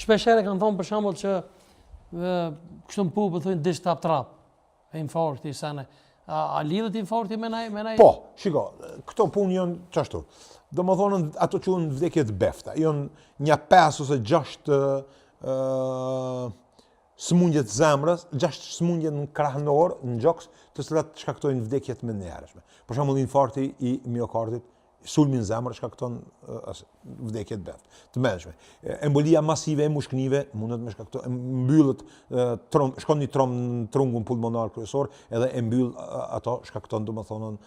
shpeshere kanë thonë për shembull që kështu në pubë thonë dish trap, infarkti sane. A lidhet infarkti me nai? Po, shiko, këto punë janë çashtu. Domethënë ato quhen vdekje të befta. Janë një 5 ose 6 sëmundje të zemrës, 6 sëmundje në krahnor, në gjoks, të cilat shkaktojnë vdekje të menjëhershme. Për shembull, infarkti i miokardit, sulmi në zemër shkakton vdekje të beftë, të menjshme. Embolia masive e mushkënive mundet me shkaktojë, mbyllet shkon një trom në trungun pulmonar kryesor, edhe e mbyll ato shkakton domethënë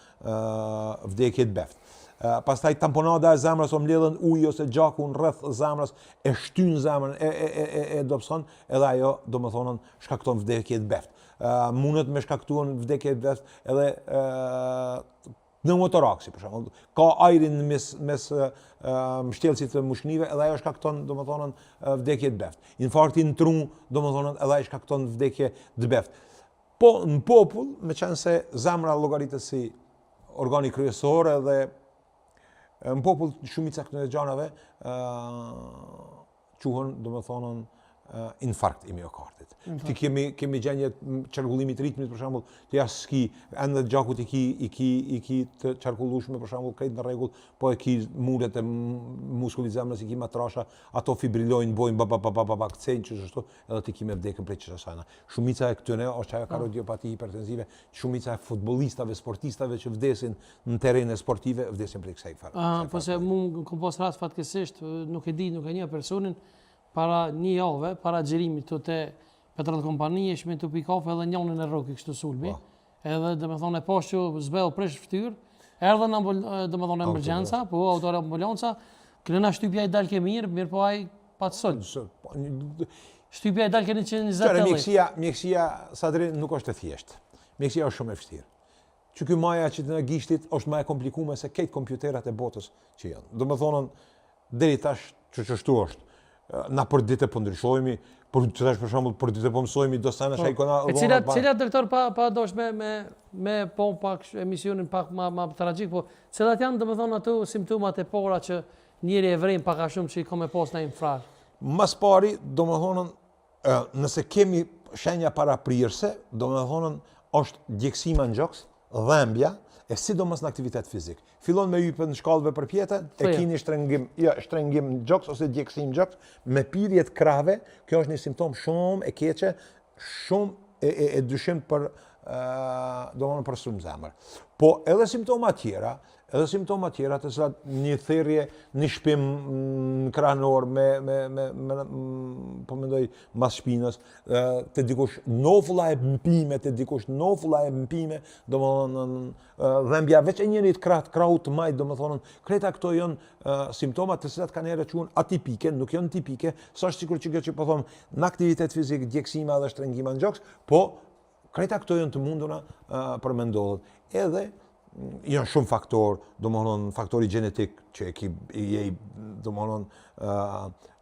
vdekje të beftë. Pastaj tamponada e zemrës o mbledhen ujë ose gjaku në rreth zemrës, e shtyn zemrën, e dobëson, edhe ajo domethënë shkakton vdekje të beftë. Mundet me shkaktuar vdekje të beftë edhe pneumotoraksi, për shembull, ka ajrin mes mbështjellësit të mushkënive, edhe ajo shkakton domethënë vdekje të beftë. Infarkti në tru, domethënë edhe ai shkakton vdekje të beftë. Po në popull, meqense zemra llogaritet si organi kryesor edhe në popull shumica këtyre gjanave quhen domethënë infarkt i miokardit. Ti kemi gjendje qarkullimit të ritmit, për shembull, ti as ski, ende gjakut i ki të qarkullueshme, për shembull, krejt në rregull, po e ki muret e muskullit zemrës, i ki matrasha, ato fibrilojnë, bojnë kthejnë që ashtu, edhe ti ki me vdekën prej çështjeve. Shumica e këtyre është ajo kardiopati hipertenzive, shumica e futbollistave, sportistave që vdesin në terrene sportive, vdesin prej kësaj fare. Po se mu kom pas rast fatkeqësisht, nuk e një personin para një javë, para xhirimit të te petrol kompanie, ishme të pikafe edhe njonin e rroki kështu sulmi. Edhe domethënë poshtë që zbeu prish fytyrë, erdhën domethënë emergjenca, po autoambulanca, klena shtypja i dal ke mirë po ai pa të sol. Shtypja i dal ke 120. Mjekësia sa drejt nuk është e thjeshtë. Mjekësia është shumë e vështirë. Që ky maja që të në gishtit është më e komplikuar se këto kompjuterat e botës që janë. Domethënë deri tash çështu është. Na për ditë po ndryshojmë, për shembull për ditë po mësojmë do sa na shajkona. Cilat doktor pa dosh me pak emisionin pak më tragjik, po cilat janë domethënë ato simptomat e para që njëri e vren pak a shumë që i ka me pas në infrar. Mas pari, domethënë nëse kemi shenja paraprirëse, domethënë është djegsima në gjoks, dhembja, e sidomos në aktivitet fizik. Fillon me hypë në shkallëve përpjete, e kini shtrëngim në gjoks ose djegësim gjoks, me pirje të krahve, kjo është një simptom shumë e keqe, shumë e dyshim për domethënë për sulm zemër. Po edhe simptoma tjera të cilat një thirrje, një shpim në kranor po mendoj mas shpinës, të dikush nofulla e mpime, domethënë dhembja veç e njërit krahut të majt, domethënë kreta këto janë simptoma të cilat kanë herë quhen atipike, nuk janë tipike, s'është sikur që kjo që po them në aktivitet fizik, djegsima dhe shtrëngima në gjoks, po kreta këto janë të mundura për me ndodhet. Edhe janë shumë faktor, domethënë faktori gjenetik që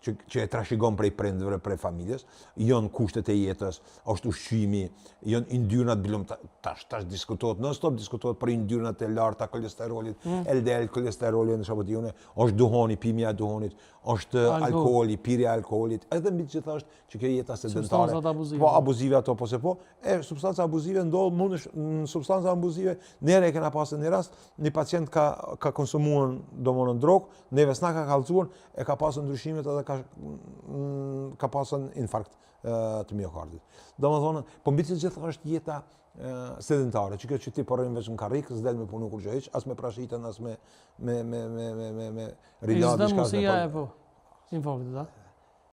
që e trashëgon prej prindërve, prej familjes, janë kushtet e jetës, është ushqimi, janë yndyrnat tash diskutohet, non-stop diskutohet për yndyrnat e larta kolesterolit, LDL kolesteroli në shapëtiune, është duhoni, pimja e duhonit, është alkooli, pirja e alkoolit, edhe mbi të gjitha është që kjo jeta sedentare, po abuzive ato po se po, substanca abuzive ndodh në substanca abuzive, nere e kena pasur një rast, një pacient ka konsumuar domethënë drogë, neve s'na ka kallëzuar, e ka pasur ndryshimet edhe ka pasur infarkt të miokardit. Domethënë, po mbi të gjitha është jeta sedentare, që kjo që ti porrin veç në karrik, s'del me punu kur gjë hiç, as me prashitën, as me rilad diçka. Izda musia e po, infarktit, da?